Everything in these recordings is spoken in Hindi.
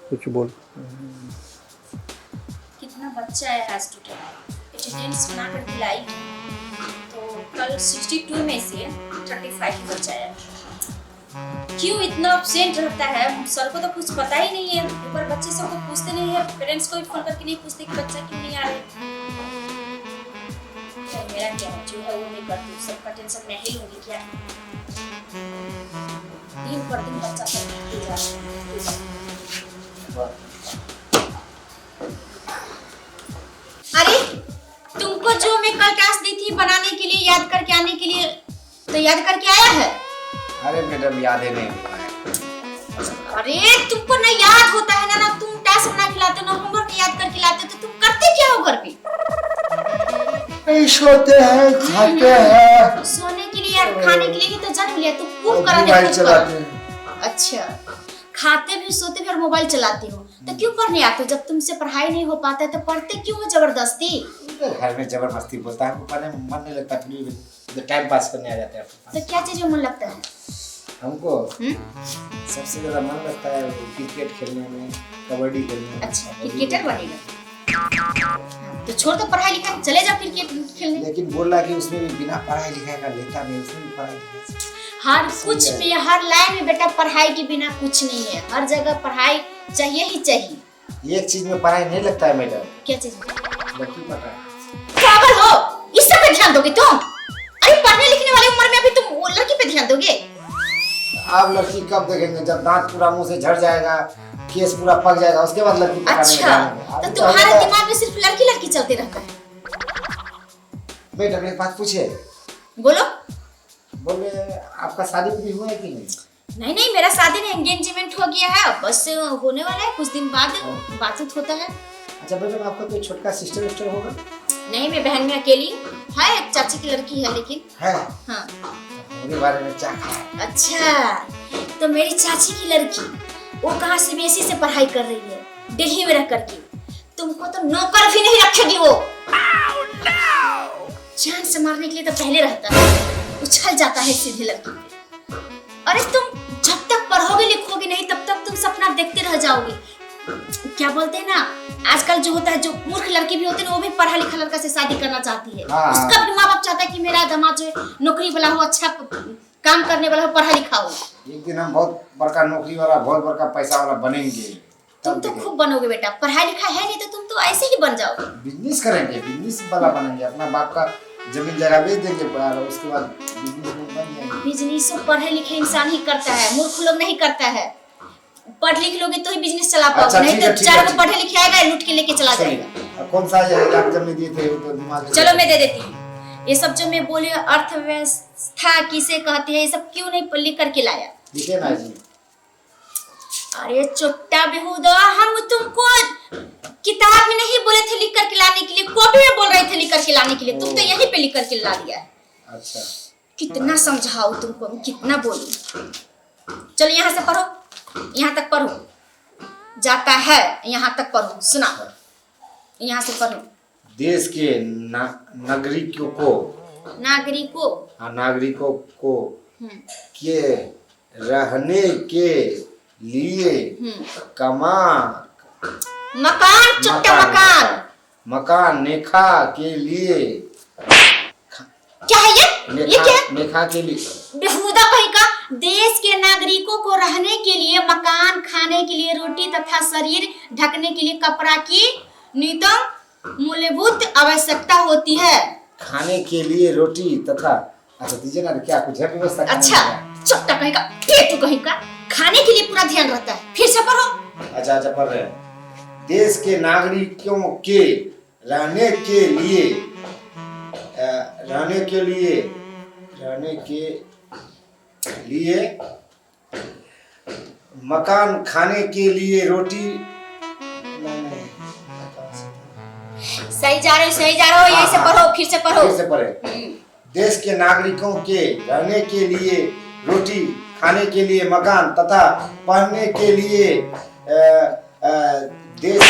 कुछ बोल। कितना बच्चा है आज टोटल अटेंडेंस बना कर खिलाई तो कल 62 में से 35 ही बच्चा है। क्यों इतना एब्सेंट रहता है? सर को तो कुछ पता ही नहीं है। एक बार बच्चे से को पूछते नहीं है, पेरेंट्स को भी फोन करके नहीं पूछते कि बच्चा क्यों नहीं आ रहा है। तो मेरा क्या है, जो है वो मैं करती हूँ, सबका टेंशन मैं ही लूंगी क्या? दिन पर दिन बच्चा पढ़ते जा रहा है। अरे तुमको जो मैं कल टास्क दी थी बनाने के लिए, याद करके आने के लिए, तो याद करके आया है? अरे मैडम याद ही नहीं हुआ है। अरे तुमको ना याद होता है ना तुम टास्क बना खिलाते हो ना होमवर्क याद करके लाते हो, तो तुम करते क्या हो घर पे? सोते हैं, खाते हैं। सोने के लिए यार, खाने के लिए ही तो जन्म लिया, तुम खूब करा मोबाइल दे चलाते हैं। अच्छा, खाते भी सोते भी और मोबाइल चलाते हो, तो क्यों पढ़ने आते हो? जब तुमसे पढ़ाई नहीं हो पाता है तो पढ़ते क्यों हो जबरदस्ती? घर में जबरदस्ती बोलता है, पढ़ने में मन नहीं लगता, फिर टाइम पास करने आ जाते हैं। तो क्या चीज में मन लगता है? हमको सबसे ज्यादा मन लगता है क्रिकेट खेलने में, कबड्डी खेलने में। अच्छा, क्रिकेटर बनेगा तो छोड़ दो पढ़ाई लिखाई, चले जाओ क्रिकेट खेलने। लेकिन बोल रहा कि उसमें भी बिना पढ़ाई लिखाई का लेता नहीं, उसमें भी पढ़ाई लिखाई। हर कुछ में, हर लाइन में बेटा पढ़ाई के बिना कुछ नहीं है। हर जगह पढ़ाई चाहिए ही चाहिए। एक चीज में पढ़ाई नहीं लगता है मैडम। क्या चीज? लड़की पढ़ाई। पागल हो, इस सब पे ध्यान दोगे तुम? अरे पढ़ने लिखने वाली उम्र में अभी तुम वो लड़की पे ध्यान दोगे? आप लड़की कब देखेंगे? जब दांत पूरा मुंह से झड़ जाएगा, केस पूरा पक जाएगा, उसके बाद लड़की पढ़ाने अच्छा, तो तुम्हारे दिमाग में सिर्फ लड़की लड़की चलते रहता है। मैडम एक बात पूछे। बोलो। बोले आपका शादी भी हुआ है कि नहीं? नहीं नहीं, मेरा शादी नहीं, एंगेजमेंट हो गया है, बस होने वाला है, कुछ दिन बाद बातचीत होता है। अच्छा मैडम, आपका कोई छोटका सिस्टर विस्टर होगा? नहीं, मैं बहन में अकेली है, एक चाची की लड़की है लेकिन। है? हाँ। मेरे बारे में क्या है? अच्छा, तो मेरी चाची की लड़की वो कहाँ सीबीएसई से पढ़ाई कर रही है, दिल्ली में रह करके। तुमको तो नौकर भी नहीं रखेगी वो। जान से मारने के लिए तो पहले रहता है, उछल जाता है सीधे लड़की पे। अरे तुम जब तक पढ़ोगे लिखोगे नहीं तब तक तुम सपना देखते रह जाओगे। क्या बोलते हैं ना, आजकल जो होता है, जो मूर्ख लड़की भी होती है ना, वो भी पढ़ा लिखा लड़का से शादी करना चाहती है। उसका भी माँ बाप चाहता है कि मेरा दामाद जो है नौकरी वाला हो, अच्छा काम करने वाला हो, पढ़ा लिखा हो। एक दिन हम बहुत बड़का नौकरी वाला, बहुत बड़का पैसा वाला बनेंगे। तुम तो खूब बनोगे बेटा, पढ़ाई लिखा है नहीं तो तुम तो ऐसे ही बन जाओगे। बिजनेस करेंगे, बिजनेस वाला बनेंगे, अपना बाप का जमीन जगह बेच देंगे और उसके बाद बिजनेस बन जाएंगे। बिजनेस पढ़े लिखे इंसान ही करता है, मूर्ख लोग नहीं करता है। पढ़ लिख लोगे तो ही बिजनेस चला पाओगे। अच्छा, नहीं तो चार को पढ़े लिखे आएगा, लूट के लेके चला जाएगा। कौन सा इलाज जब में दिए थे तो दिमाग। चलो मैं दे देती हूँ। ये सब जो मैं बोली अर्थव्यवस्था किसे कहते हैं, ये सब क्यों नहीं लिख करके लाया? लिखे ना जी। अरे चुट्टा बेहुदा, हम तुमको किताब में नहीं बोले थे लिख करके लाने के लिए, कॉपी में बोल रहे थे लिख करके लाने के लिए, तुम तो यहीं पे लिख करके ला दिया है। अच्छा, कितना समझाओ तुमको, कितना बोलूं? चलो यहाँ से पढ़ो, यहाँ तक पढ़ो, जाता है यहाँ तक पढ़ो, सुना यहाँ से पढ़ो। देश के नागरिकों को के रहने के लिए मकान नेखा के लिए। क्या है ये क्या? नेखा के लिए बेहुदा कहीं का। देश के नागरिकों को रहने के लिए मकान, खाने के लिए रोटी तथा शरीर ढकने के लिए कपड़ा की न्यूनतम मूलभूत आवश्यकता होती है। खाने के लिए रोटी तथा, अच्छा दीजिए ना, क्या कुछ है व्यवस्था? अच्छा, चुट्टा कहीं का, पेट कहीं का, खाने के लिए पूरा ध्यान रहता है। फिर से पढ़ो। अच्छा पढ़ रहे हैं। देश के नागरिकों के रहने के लिए मकान, खाने के लिए रोटी। सही जा रहे हो, यहीं से पढ़ो, फिर से पढ़ो। देश के नागरिकों के रहने के लिए रोटी, खाने के लिए मकान तथा पढ़ने के लिए देश।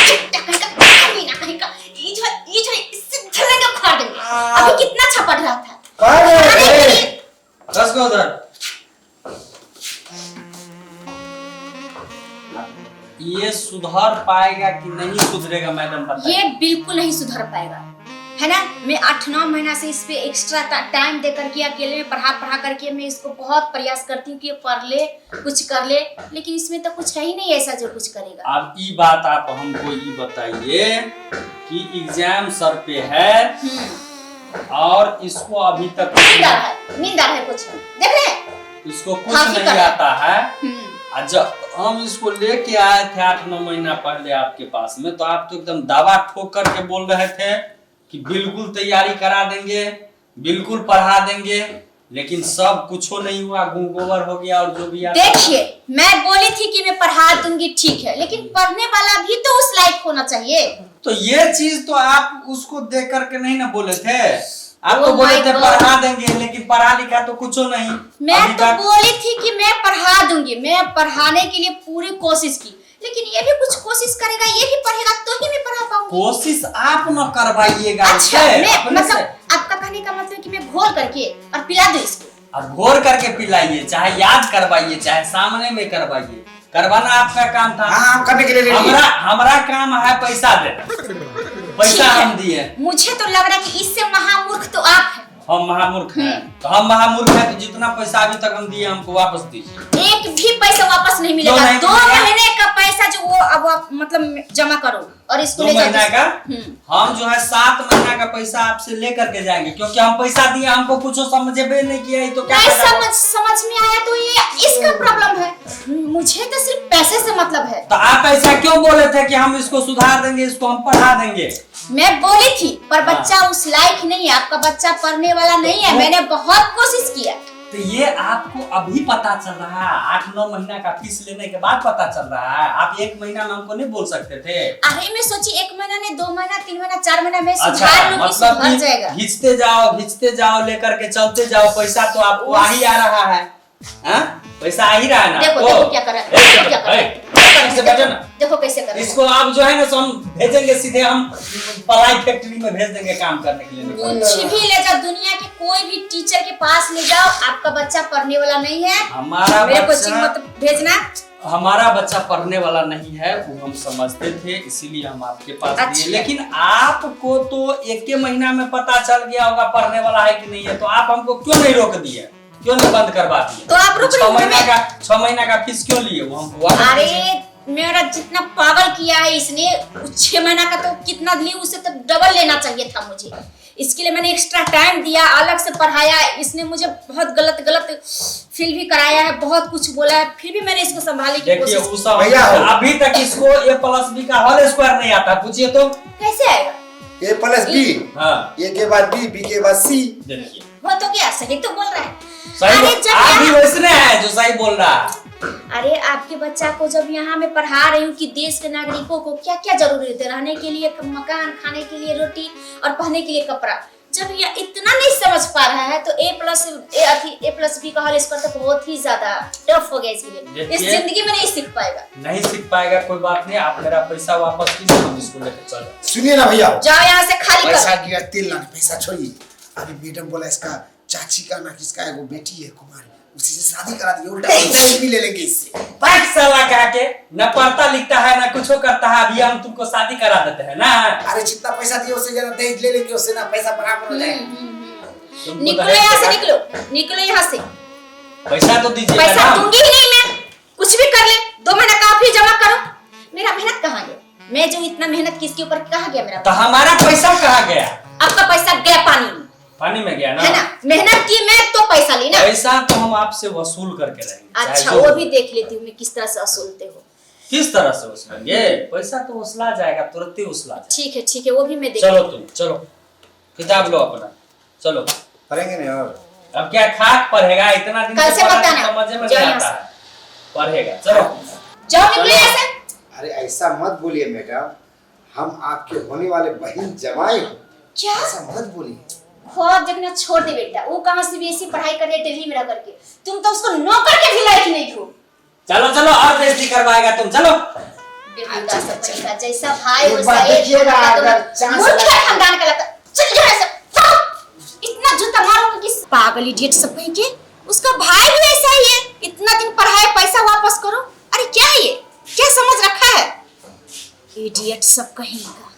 अभी कितना अच्छा पढ़ रहा था। ये सुधर पाएगा कि नहीं सुधरेगा मैडम बताइए। ये बिल्कुल नहीं सुधर पाएगा, है ना। मैं 8-9 महीना से इस पे एक्स्ट्रा टाइम देकर के अकेले में पढ़ा करके मैं इसको बहुत प्रयास करती हूँ कि ये पढ़ ले, कुछ कर ले, लेकिन इसमें तो कुछ है ही नहीं ऐसा जो कुछ करेगा। अब ये बात आप हमको ये बताइए कि एग्जाम सर पे है और इसको अभी तक नींद आ रहा है कुछ देख रहे हैं? इसको कुछ नहीं आता है। जब हम इसको लेके आए थे 8-9 महीना पहले आपके पास में, तो आप तो एकदम दावा ठोक करके बोल रहे थे कि बिल्कुल तैयारी करा देंगे, बिल्कुल पढ़ा देंगे, लेकिन सब कुछ नहीं हुआ, गोबर हो गया और जो भी। देखिए, मैं बोली थी कि मैं पढ़ा दूंगी, ठीक है, लेकिन पढ़ने वाला भी तो उस लायक होना चाहिए। तो ये चीज तो आप उसको देख करके नहीं ना बोले थे, आप तो बोले थे पढ़ा देंगे, लेकिन पढ़ा लिखा तो कुछ नहीं। मैं तो बोली थी कि मैं पढ़ा दूंगी, मैं पढ़ाने के लिए पूरी कोशिश की, लेकिन ये भी कुछ कोशिश करेगा, ये भी पढ़ेगा तो ही मैं पढ़ा पाऊंगी। कोशिश आप न करवाइएगा। अच्छा, मतलब आपका कहने का मतलब कि मैं घोल करके और पिला दूं इसको? अब घोर करके पिलाइए, चाहे याद करवाइए, चाहे सामने में करवाइए, करवाना आपका काम था। हाँ, करने के लिए हमारा काम है पैसा देना, पैसा हम दिए। मुझे तो लग रहा है कि इससे महामूर्ख तो आप हैं। हम महामूर्ख हैं, तो हम महामूर्ख हैं तो जितना पैसा अभी तक हम दिए हमको वापस दीजिए। एक भी पैसा वापस नहीं मिलेगा। 2 महीने का पैसा जो वो अब आप मतलब जमा करो और इसको ले 2 महीना का हम जो है 7 महीना का पैसा आपसे लेकर के जाएंगे, क्योंकि हम पैसा दिए, हमको कुछ समझे नहीं किया, तो क्या समझ में आया तो ये इसका प्रॉब्लम है। मुझे तो सिर्फ पैसे से मतलब है। तो आप ऐसा क्यों बोले थे कि हम इसको सुधार देंगे, इसको हम पढ़ा देंगे? मैं बोली थी, पर बच्चा उस लायक नहीं है, आपका बच्चा पढ़ने वाला नहीं है। मैंने बहुत कोशिश किया। तो ये आपको अभी पता चल रहा है? 8-9 महीना का फीस लेने के बाद पता चल रहा है? आप 1 महीना में हमको नहीं बोल सकते थे? अरे मैं सोची 1 महीना नहीं, 2 महीना, 3 महीना, 4 महीना में सुधार लूंगी, सुधर जाएगा। घिंचते जाओ लेकर के चलते जाओ, पैसा तो आपको आ ही आ रहा है। पैसा आ ही रहा है ना? देखो क्या कर रहा है, देखो कैसे कर रहा है। इसको आप जो है ना हम भेजेंगे सीधे, हम पढ़ाई फैक्ट्री में भेज देंगे काम करने के लिए। कुछ भी ले जाओ, दुनिया के कोई भी टीचर के पास ले जाओ, आपका बच्चा पढ़ने वाला नहीं है। हमारा कोचिंग मत भेजना। हमारा बच्चा पढ़ने वाला नहीं है, वो हम समझते थे, इसीलिए हम आपके पास दिए। लेकिन आपको तो 1 महीना में पता चल गया होगा पढ़ने वाला है कि नहीं है, तो आप हमको क्यों नहीं रोक दिए, क्यों नहीं बंद करवा दिए? तो आप रुक 6 महीना का फीस क्यों लिए वो हमको? अरे मेरा जितना पागल किया है इसने, 6 महीना का तो कितना ली, उससे तो डबल लेना चाहिए था मुझे। इसके लिए मैंने एक्स्ट्रा टाइम दिया, अलग से पढ़ाया। इसने मुझे बहुत गलत फील भी कराया है, बहुत कुछ बोला है, फिर भी मैंने इसको संभालने की कोशिश की। अभी तक इसको A+B का होल स्क्वायर नहीं आता, पूछिए तो कैसे आएगा? A+B, A के बाद B, B के बाद C। देखिए वो तो क्या सही तो बोल रहा है। आप भी वैसने है जो सही बोल रहा है। अरे आपके बच्चा को जब यहाँ मैं पढ़ा रही हूँ कि देश के नागरिकों को क्या क्या जरूरत है, रहने के लिए मकान, खाने के लिए रोटी और पहनने के लिए कपड़ा, जब ये इतना नहीं समझ पा रहा है तो A+B का होल स्क्वायर तो बहुत ही ज्यादा टफ हो गया इसके लिए। इस जिंदगी में नहीं सीख पाएगा। कोई बात नहीं, आप मेरा पैसा वापस कीजिए, हम इसको लेकर चल। सुनिए ना भैया, जाओ यहाँ से, खाली पैसा दिया, तेल लाना, पैसा छोड़िए। अभी मैडम बोला इसका चाची का ना किसका है, वो बेटी है कुमारी, उसी से शादी करा दी, उल्टा भी ले लेंगे इससे। पाक साला कह के न पढ़ता लिखता है ना कुछ करता है, अभी हम तुमको शादी करा देते हैं ना। अरे जितना पैसा दिया उससे ज्यादा दहेज ले लेंगे, उससे ना पैसा बराबर हो जाएगा। निकलो यहाँ से, निकलो यहाँ से। पैसा तो दीजिए। पैसा दूंगी ही नहीं मैं, कुछ भी कर ले। 2 महीना काफी जमा करो। मेरा मेहनत कहाँ गया? मैं जो इतना मेहनत किसके ऊपर, कहाँ गया मेरा? तो हमारा पैसा कहाँ गया? आपका पैसा गया पानी में गया ना, है ना? मेहनत की मैं तो पैसा ली ना। पैसा तो हम आपसे वसूल करके रहेंगे। अच्छा, वो भी देख लेती हूँ मैं किस तरह से वसूलते हो। किस तरह से वसूलेंगे? पैसा तो वसूला जाएगा, तुरंत ही वसूला जाएगा। ठीक है, वो भी मैं देख। चलो किताब लो अपना, चलो पढ़ेंगे नहीं। और अब क्या खाक पढ़ेगा? इतना दिन कल से बताना, समझ में नहीं आता है, पढ़ेगा। चलो जाओ, निकलो यहाँ से। अरे ऐसा मत बोलिए मैडम, हम आपके होने वाले बहन जमाई हो। क्या? ऐसा मत बोलिए। ख्वाब देखना छोड़ दे बेटा, वो कहाँ CBSE पढ़ाई कर रही है दिल्ली में रह करके, तुम तो उसको नौकर के भी लायक नहीं हो। चलो और बेइज्जती करवाएगा तुम, चलो। बेटा जैसा भाई वैसा खानदान का लगता। चल जाओ ऐसे, इतना जूता मारूंगा कि पागल इडियट सब कहीं के। उसका भाई भी ऐसा ही है, इतना दिन पढ़ाए पैसा वापस करो। अरे क्या है ये, क्या समझ रखा है? इडियट सब कहीं का।